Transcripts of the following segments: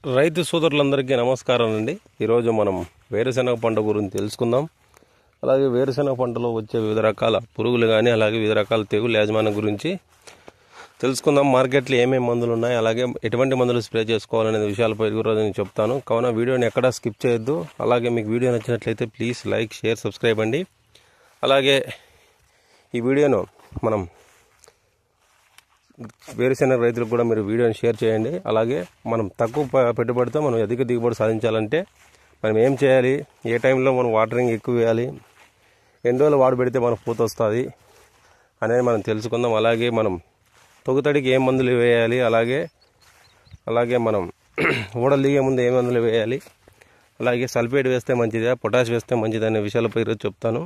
రైతు సోదరులందరికీ నమస్కారం అండి. ఈరోజు మనం వేరుశెనగ పంట గురించి తెలుసుకుందాం. అలాగే వేరుశెనగ పంటలో వచ్చే వివిధ రకాల పురుగులు కానీ అలాగే వివిధ రకాల తెగులు యాజమాన్యం గురించి తెలుసుకుందాం. మార్కెట్లో ఏమేమి మందులు ఉన్నాయి, అలాగే ఎటువంటి మందులు స్ప్రే చేసుకోవాలనే విషయాలపై ఈరోజు నేను చెప్తాను. కావున వీడియోని ఎక్కడా స్కిప్ చేయొద్దు. అలాగే మీకు వీడియో నచ్చినట్లయితే ప్లీజ్ లైక్, షేర్, సబ్స్క్రైబ్ అండి. అలాగే ఈ వీడియోను మనం వేరుశెనగ రైతులకు కూడా మీరు వీడియోని షేర్ చేయండి. అలాగే మనం తక్కువ పెట్టుబడితో మనం అధిక దిగుబడి సాధించాలంటే మనం ఏం చేయాలి, ఏ టైంలో మనం వాటరింగ్ ఎక్కువ వేయాలి, ఎన్ని రోజులు వాడబెడితే మనకు పూత వస్తుంది అనేది మనం తెలుసుకుందాం. అలాగే మనం తొగుతడికి ఏం మందులు వేయాలి, అలాగే మనం ఊడలు దిగే ముందు ఏ మందులు వేయాలి, అలాగే సల్ఫేట్ వేస్తే మంచిదా, పొటాష్ వేస్తే మంచిదా అనే విషయాలపై ఈరోజు చెప్తాను.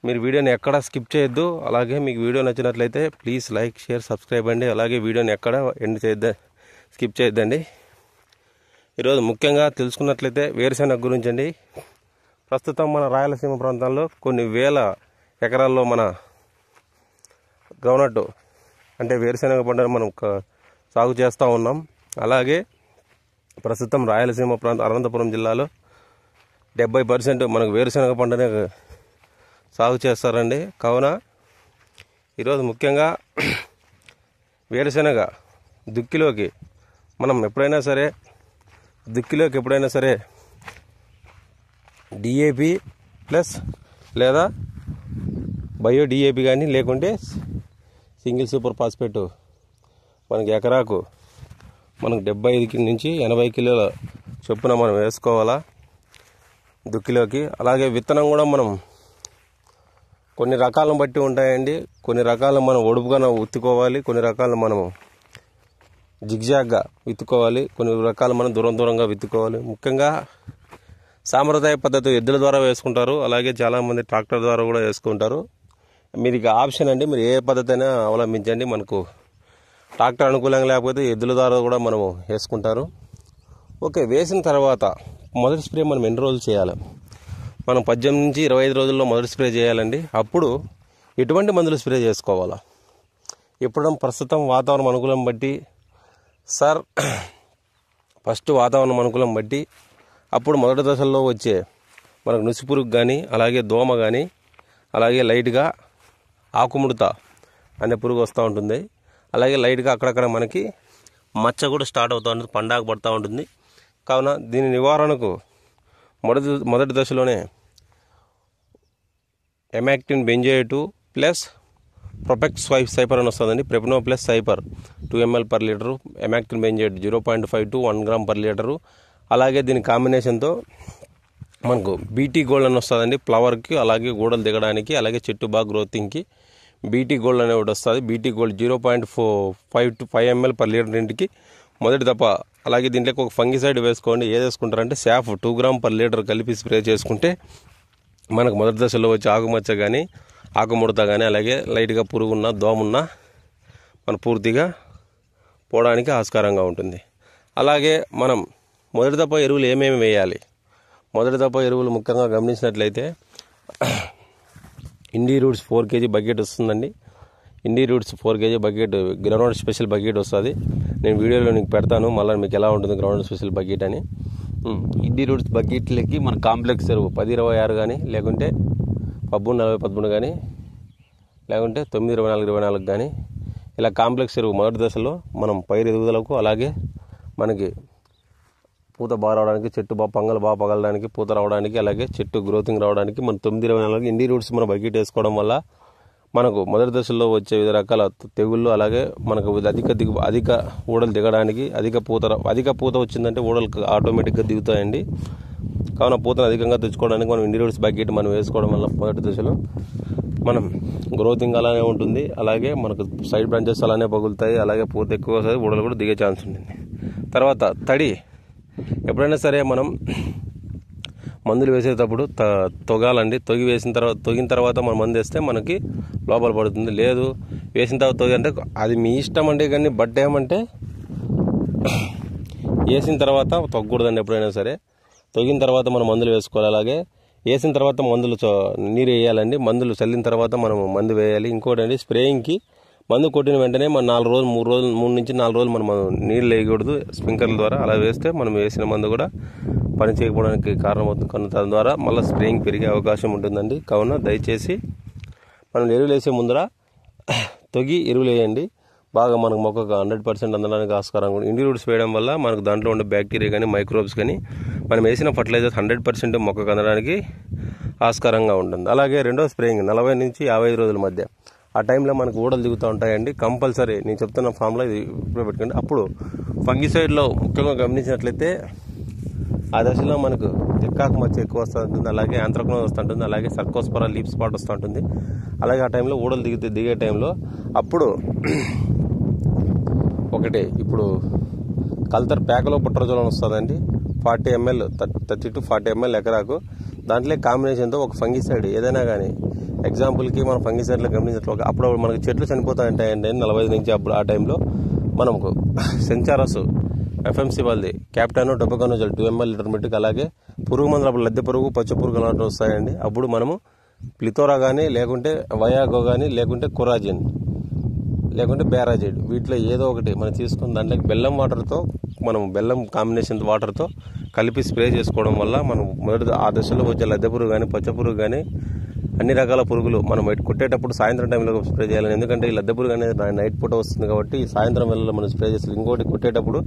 మీరు వీడియోని ఎక్కడ స్కిప్ చేయొద్దు. అలాగే మీకు వీడియో నచ్చినట్లయితే ప్లీజ్ లైక్, షేర్, సబ్స్క్రైబ్ అండి. అలాగే వీడియోని ఎక్కడ స్కిప్ చేయొద్దండి. ఈరోజు ముఖ్యంగా తెలుసుకున్నట్లయితే వేరుశెనగ గురించి అండి. ప్రస్తుతం మన రాయలసీమ ప్రాంతాల్లో కొన్ని వేల ఎకరాల్లో మన గ్రౌండ్నట్ అంటే వేరుశెనగ పంటను మనం సాగు చేస్తూ ఉన్నాం. అలాగే ప్రస్తుతం రాయలసీమ ప్రాంతం అనంతపురం జిల్లాలో 70% మనకు వేరుశెనగ పంటనే సాగు చేస్తారండి. కావున ఈరోజు ముఖ్యంగా వేరుశెనగ దుక్కిలోకి మనం ఎప్పుడైనా సరే డిఏపి ప్లస్ లేదా బయో డిఏపి కానీ లేకుంటే సింగిల్ సూపర్ ఫాస్ఫేట్ మనకి ఎకరాకు మనకు 75 నుంచి 80 కిలోల చొప్పున మనం వేసుకోవాలా దుక్కిలోకి. అలాగే విత్తనం కూడా మనం కొన్ని రకాలను బట్టి ఉంటాయండి. కొన్ని రకాలు మనం ఒడుపుగా విత్తుకోవాలి, కొన్ని రకాలు మనము జిగ్జాగ్గా విత్తుకోవాలి, కొన్ని రకాలు మనం దూరంగా విత్తుకోవాలి. ముఖ్యంగా సాంప్రదాయ పద్ధతి ఎద్దుల ద్వారా వేసుకుంటారు, అలాగే చాలామంది ట్రాక్టర్ ద్వారా కూడా వేసుకుంటారు. మీరు ఇక ఆప్షన్ అండి, మీరు ఏ పద్ధతి అయినా అవలంబించండి. మనకు ట్రాక్టర్ అనుకూలంగా లేకపోతే ఎద్దుల ద్వారా కూడా మనము వేసుకుంటారు. ఓకే, వేసిన తర్వాత మొదటి స్ప్రే మనం ఎన్ని రోజులు చేయాలి? మనం 18 నుంచి 25 రోజుల్లో మొదటి స్ప్రే చేయాలండి. అప్పుడు ఎటువంటి మందులు స్ప్రే చేసుకోవాలా? ఇప్పుడు ప్రస్తుతం వాతావరణం అనుకూలం బట్టి ఫస్ట్ వాతావరణం అనుకూలం బట్టి అప్పుడు మొదటి దశల్లో వచ్చే మనకు నుసి పురుగు కానీ అలాగే దోమ కానీ అలాగే లైట్గా ఆకుముడత అనే పురుగు వస్తూ ఉంటుంది. అలాగే లైట్గా అక్కడక్కడ మనకి మచ్చ కూడా స్టార్ట్ అవుతూ ఉంటుంది, పండాకు పడుతూ ఉంటుంది. కావున దీని నివారణకు మొదటి దశలోనే ఎమాక్టిన్ బెంజోయేట్ ప్లస్ ప్రొపెక్ట్ సైపర్ అని వస్తుందండి. ప్రెప్నో ప్లస్ సైపర్ 2 ml per litre, emamectin benzoate 0.5 to 1 gram per litre. అలాగే దీని కాంబినేషన్తో మనకు బీటీ గోల్డ్ అని వస్తుందండి ఫ్లవర్కి, అలాగే గూడలు దిగడానికి, అలాగే చెట్టు బాగా గ్రోతింగ్కి బీటీ గోల్డ్ అనే ఒకటి వస్తుంది. BT gold 0.5 to 5 ml per litre ఇంటికి మొదటి దప్ప. అలాగే దీంట్లోకి ఒక ఫంగిసైడ్ వేసుకోండి. ఏది వేసుకుంటారంటే శాఫ్ 2 grams per లీటర్ కలిపి స్ప్రే చేసుకుంటే మనకు మొదటి దశలో వచ్చే ఆకుమచ్చ కానీ ఆకుముడత కానీ అలాగే లైట్గా పురుగున్న దోమున్న మన పూర్తిగా పోవడానికి ఆస్కారంగా ఉంటుంది. అలాగే మనం మొదటి దప్ప ఎరువులు ఏమేమి వేయాలి? మొదటి దప్ప ఎరువులు ముఖ్యంగా గమనించినట్లయితే ఇండి రూట్స్ 4 kg బకెట్ వస్తుందండి. Indi Roots 4 kg bucket ground special bucket వస్తుంది. నేను వీడియోలో నీకు పెడతాను మళ్ళీ మీకు ఎలా ఉంటుంది గ్రౌండ్ స్పెషల్ బకెట్ అని. ఇండి రూట్స్ బకెట్లకి మన కాంప్లెక్స్ ఎరువు 10-26 కానీ లేకుంటే 13-13 కానీ లేకుంటే 9-24-24 కానీ ఇలా కాంప్లెక్స్ ఎరువు మొదటి దశలో మనం పైరు ఎదుగుదలకు అలాగే మనకి పూత బాగా రావడానికి, చెట్టు పంగలు బాగా పగలడానికి, పూత రావడానికి, అలాగే చెట్టు గ్రోతింగ్ రావడానికి మనం 9-24 ఇండి రూట్స్ మన బకెట్ వేసుకోవడం వల్ల మనకు మొదటి దశలో వచ్చే వివిధ రకాల తెగుళ్ళు అలాగే మనకు అధిక ఊడలు దిగడానికి అధిక పూత వచ్చిందంటే ఊడలు ఆటోమేటిక్గా దిగుతాయండి. కావున పూతను అధికంగా తెచ్చుకోవడానికి మనం ఇండి రూట్స్ బకెట్ మనం వేసుకోవడం వల్ల మొదటి దశలో మనం గ్రోతింగ్ అలానే ఉంటుంది. అలాగే మనకు సైడ్ బ్రాంచెస్ అలానే పగులుతాయి, అలాగే పూత ఎక్కువ వస్తుంది, ఊడలు కూడా దిగే ఛాన్స్ ఉంటుంది. తర్వాత తడి ఎప్పుడైనా సరే మనం మందులు వేసేటప్పుడు తొగాలండి. తొగిన తర్వాత మనం మందు వేస్తే మనకి లోపల పడుతుంది. లేదు వేసిన తర్వాత తొగి అంటే అది మీ ఇష్టం అండి. కానీ బట్ ఏమంటే వేసిన తర్వాత తొగ్గకూడదండి. ఎప్పుడైనా సరే తొగిన తర్వాత మనం మందులు వేసుకోవాలి. అలాగే వేసిన తర్వాత మందులు నీరు వేయాలండి. మందులు చల్లిన తర్వాత మనం మందు వేయాలి. ఇంకోటి అండి, స్ప్రేయింగ్కి మందు కొట్టిన వెంటనే మన 4 రోజులు 3 నుంచి 4 రోజులు మనం నీళ్ళు వేయకూడదు స్ప్రింక్లర్ల ద్వారా. అలా వేస్తే మనం వేసిన మందు కూడా పని చేయకపోవడానికి కారణమవుతుంది. కనుక దాని ద్వారా మళ్ళీ స్ప్రేయింగ్ పెరిగే అవకాశం ఉంటుందండి. కావున దయచేసి మనం ఎరువులు వేసే ముందర తొగి ఎరువులు వేయండి. బాగా మనకు మొక్కకు 100% అందడానికి ఆస్కారం కూడా. ఇండి రూట్స్ వేయడం వల్ల మనకు దాంట్లో ఉండే బ్యాక్టీరియా కానీ మైక్రోబ్స్ కానీ మనం వేసిన ఫర్టిలైజర్స్ 100% మొక్కకు అందడానికి ఆస్కారంగా ఉంటుంది. అలాగే రెండో స్ప్రేయింగ్ 40 నుంచి 55 రోజుల మధ్య ఆ టైంలో మనకు ఊడలు దిగుతూ ఉంటాయండి. కంపల్సరీ నేను చెప్తున్న ఫామ్లో ఇది ఇప్పుడు పెట్టుకోండి. అప్పుడు ఫంగిసైడ్లో ముఖ్యంగా గమనించినట్లయితే ఆ దశలో మనకు తిక్కాకు మచ్చ ఎక్కువ వస్తూ ఉంటుంది. అలాగే ఆంథ్రాక్నోజ్ వస్తూ ఉంటుంది. అలాగే సర్కోస్పరా లీప్ స్పాట్ వస్తూ ఉంటుంది. అలాగే ఆ టైంలో ఊడలు దిగే టైంలో అప్పుడు ఒకటి ఇప్పుడు కల్తర్ ప్యాకలో పుట్రజోలం వస్తుందండి. 40 ml 30 to 40 ml ఎకరాకు. దాంట్లో కాంబినేషన్తో ఒక ఫంగిసైడ్ ఏదైనా కానీ ఎగ్జాంపుల్కి మనం ఫంగిసైడ్లో గమనించట్లు అప్పుడు మనకు చెట్లు చనిపోతాయంటాయండి 45 నుంచి అప్పుడు ఆ టైంలో మనకు సెంచారస్ ఎఫ్ఎంసీ వాళ్ళది క్యాప్టాను టొబకానోజల్ 2 ml లీటర్ మీటర్కి. అలాగే పురుగు మందులు అప్పుడు లద్దె పురుగు పచ్చ పురుగు అలాంటివి వస్తాయండి. అప్పుడు మనము ప్లితోరా కానీ లేకుంటే వయాగో కానీ లేకుంటే కొరాజిన్ లేకుంటే బేరాజైడ్ వీటిలో ఏదో ఒకటి మనం తీసుకుని దాంట్లోకి బెల్లం వాటర్తో మనం బెల్లం కాంబినేషన్ వాటర్తో కలిపి స్ప్రే చేసుకోవడం వల్ల మనం మొదటి ఆ దశలో వచ్చే లద్దె పురుగు కానీ పచ్చ పురుగు కానీ అన్ని రకాల పురుగులు మనం కొట్టేటప్పుడు సాయంత్రం టైంలో స్ప్రే చేయాలి. ఎందుకంటే ఈ లద్దె పురుగు అనేది నైట్ పూట వస్తుంది కాబట్టి సాయంత్రం వేళలో మనం స్ప్రే చేస్తాం. ఇంకోటి కొట్టేటప్పుడు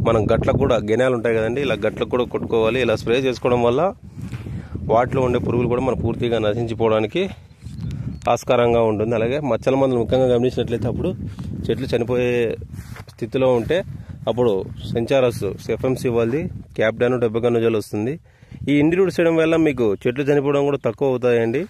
మనం గట్లకు కూడా గెనాలు ఉంటాయి కదండి, ఇలా గట్లకు కూడా కొట్టుకోవాలి. ఇలా స్ప్రే చేసుకోవడం వల్ల వాటిలో ఉండే పురుగులు కూడా మనం పూర్తిగా నశించిపోవడానికి ఆస్కారంగా ఉంటుంది. అలాగే మచ్చల మందులు ముఖ్యంగా గమనించినట్లయితే అప్పుడు చెట్లు చనిపోయే స్థితిలో ఉంటే అప్పుడు సెంచారస్ ఎఫ్ఎంసీ వాళ్ళది క్యాప్టాను టొబకానోజల్ వస్తుంది. ఈ ఇండి రూట్స్ వేయడం వల్ల మీకు చెట్లు చనిపోవడం కూడా తక్కువ అవుతాయండి.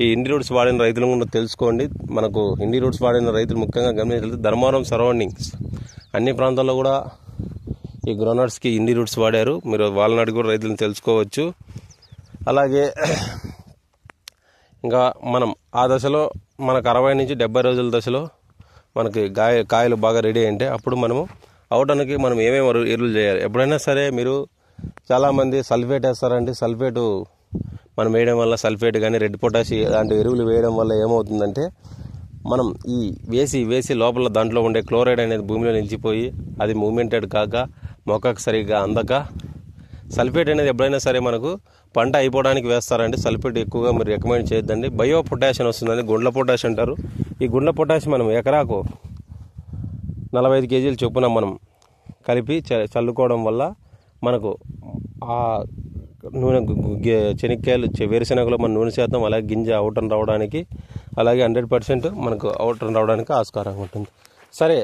ఈ ఇండి రూట్స్ వాడిన రైతులు కూడా తెలుసుకోండి. మనకు ఇండి రూట్స్ వాడిన రైతులు ముఖ్యంగా గమనించినట్లయితే ధర్మవరం సరౌండింగ్స్ అన్ని ప్రాంతాల్లో కూడా ఈ గ్రౌండ్నట్స్కి ఇండి రూట్స్ వాడారు. మీరు వాళ్ళని అడిగి కూడా రైతులను తెలుసుకోవచ్చు. అలాగే ఇంకా మనం ఆ దశలో మనకు 60 నుంచి 70 రోజుల దశలో మనకి కాయలు బాగా రెడీ అయింటే అప్పుడు మనము అవటానికి మనం ఏమేమి ఎరువులు చేయాలి. ఎప్పుడైనా సరే మీరు చాలామంది సల్ఫేట్ వేస్తారండి. సల్ఫేటు మనం వేయడం వల్ల సల్ఫేట్ కానీ రెడ్ పొటాష్ లాంటి ఎరువులు వేయడం వల్ల ఏమవుతుందంటే మనం ఈ వేసి లోపల దాంట్లో ఉండే క్లోరైడ్ అనేది భూమిలో నిలిచిపోయి అది మూమెంటెడ్ కాక మొక్కకు సరిగ్గా అందక సల్ఫేట్ అనేది ఎప్పుడైనా సరే మనకు పంట అయిపోవడానికి వేస్తారండి. సల్ఫేట్ ఎక్కువగా మీరు రికమెండ్ చేయొద్దండి. బయో పొటాష్ అని వస్తుందండి, గుండ్ల పొటాష్ అంటారు. ఈ గుండ్ల పొటాష్ మనం ఎకరాకు 45 kg చొప్పున మనం కలిపి చల్లుకోవడం వల్ల మనకు ఆ నూనె చెనిక్కాయలు వేరుశెనగలో మన నూనె శాతం అలాగే గింజ అవుటర్న్ రావడానికి అలాగే 100% మనకు అవుటర్న్ రావడానికి ఆస్కారంగా ఉంటుంది. సరే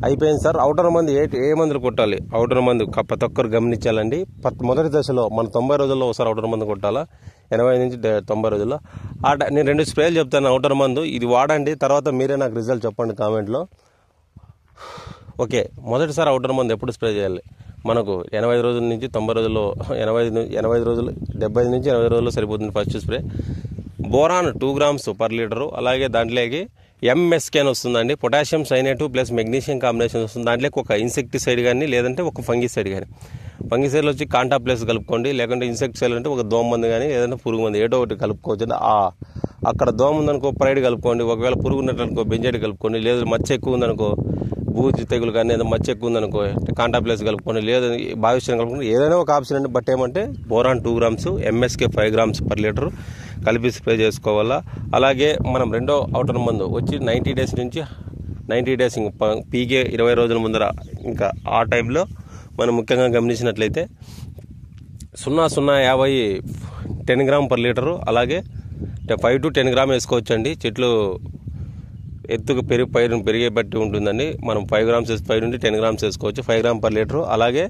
అయిపోయింది సార్. అవుటర్ మందు ఏ మందులు కొట్టాలి? అవుటర్ మందు ప్రతి ఒక్కరు గమనించాలండి. మొదటి దశలో మన 90 రోజుల్లో ఒకసారి అవుటర్ మందు కొట్టాలా, 80 నుంచి 90 రోజుల్లో. నేను 2 స్ప్రేలు చెప్తాను అవుటర్ మందు, ఇది వాడండి. తర్వాత మీరే నాకు రిజల్ట్ చెప్పండి కామెంట్లో. ఓకే, మొదటిసారి అవుటర్ మందు ఎప్పుడు స్ప్రే చేయాలి? మనకు 85 రోజుల నుంచి 90 రోజుల్లో 85 రోజులు 75 నుంచి 80 రోజుల్లో సరిపోతుంది first spray. Boron 2 grams per litre. అలాగే దాంట్లోకి ఎంఎస్కే అని వస్తుందండి, పొటాషియం సైనేటు ప్లస్ మెగ్నీషియం కాంబినేషన్ వస్తుంది. దాంట్లోకి ఒక ఇన్సెక్టిసైడ్ కానీ లేదంటే ఒక ఫంగిసైడ్ కానీ. ఫంగిసైడ్లో వచ్చి కాంటా ప్లస్ కలుపుకోండి, లేకుంటే ఇన్సెక్టిసైడ్ అంటే ఒక దోమ మందు కానీ లేదంటే పురుగు మందు ఏదో ఒకటి కలుపుకోవచ్చు. అక్కడ దోమ ఉందనుకో ప్రైడ్ కలుపుకోండి, ఒకవేళ పురుగు ఉన్నట్లనుకో బెంజైడ్ కలుపుకోండి, లేదు మచ్చ ఎక్కువ ఉందనుకో బూజు తెగులు కానీ ఏదో మచ్చ ఎక్కువ ఉందనుకో కాంటా ప్లస్ కలుపుకోండి, లేదు భావిష్యం కలుపుకోండి, ఏదైనా ఒక ఆప్షన్ అండి. బట్ ఏమంటే boron 2 grams, MSK 5 grams per litre కలిపి స్ప్రే చేసుకోవాలా. అలాగే మనం రెండో అవుటర్ మందు వచ్చి 90 days నుంచి 90 days పీకే 20 రోజుల ముందర ఇంకా ఆ టైంలో మనం ముఖ్యంగా గమనించినట్లయితే 0.050 10 grams per లీటరు. అలాగే 5 to 10 grams వేసుకోవచ్చండి. చెట్లు ఎత్తుకు పెరిగే బట్టి ఉంటుందండి. మనం 5 grams 5 నుండి 10 grams వేసుకోవచ్చు, 5 grams per లీటరు. అలాగే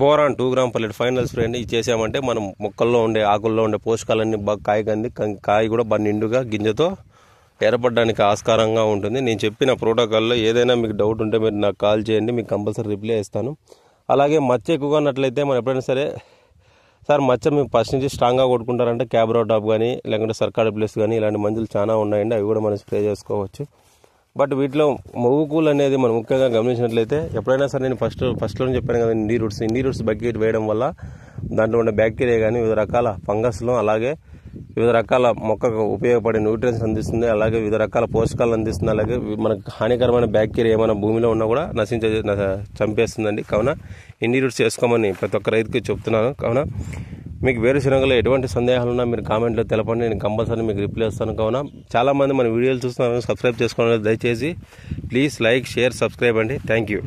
boron 2 grams per litre final spray అండి. ఇది చేసామంటే మనం మొక్కల్లో ఉండే ఆకుల్లో ఉండే పోషకాలన్నీ బాగా కాయ కూడా బాగా నిండుగా గింజతో ఏర్పడడానికి ఆస్కారంగా ఉంటుంది. నేను చెప్పిన ప్రోటోకాల్లో ఏదైనా మీకు డౌట్ ఉంటే మీరు నాకు కాల్ చేయండి, మీకు కంపల్సరీ రిప్లై ఇస్తాను. అలాగే మచ్చ ఎక్కువగా ఉన్నట్లయితే మనం ఎప్పుడైనా సరే సార్ మచ్చ మీరు ఫస్ట్ నుంచి స్ట్రాంగ్గా కొట్టుకుంటారంటే క్యాబ్రో టాప్ కానీ లేకుంటే సర్కాడ్ ప్లస్ కానీ ఇలాంటి మందులు చాలా ఉన్నాయండి, అవి కూడా మనం స్ప్రే చేసుకోవచ్చు. బట్ వీటిలో మొవ్వుకూలు అనేది మనం ముఖ్యంగా గమనించినట్లయితే ఎప్పుడైనా సరే నేను ఫస్ట్లో చెప్పాను కదా, ఇండి రూట్స్ బకెట్ వేయడం వల్ల దాంట్లో ఉండే బ్యాక్టీరియా కానీ వివిధ రకాల ఫంగస్లు అలాగే వివిధ రకాల మొక్కకు ఉపయోగపడే న్యూట్రియన్స్ అందిస్తుంది, అలాగే వివిధ రకాల పోషకాలు అందిస్తుంది, అలాగే మనకు హానికరమైన బ్యాక్టీరియా ఏమైనా భూమిలో ఉన్నా కూడా చంపేస్తుందండి. కావున ఇండి రూట్స్ చేసుకోమని ప్రతి ఒక్క రైతుకి చెప్తున్నాను. కావున మీకు వేరుశనగలో ఎటువంటి సందేహాలు ఉన్నా మీరు కామెంట్లో తెలపండి, నేను కంపల్సరీ మీకు రిప్లై ఇస్తాను. కావున చాలామంది మన వీడియోలు చూస్తున్నారు, సబ్స్క్రైబ్ చేసుకోండి. దయచేసి ప్లీజ్ లైక్, షేర్, సబ్స్క్రైబ్ అండి. Thank you.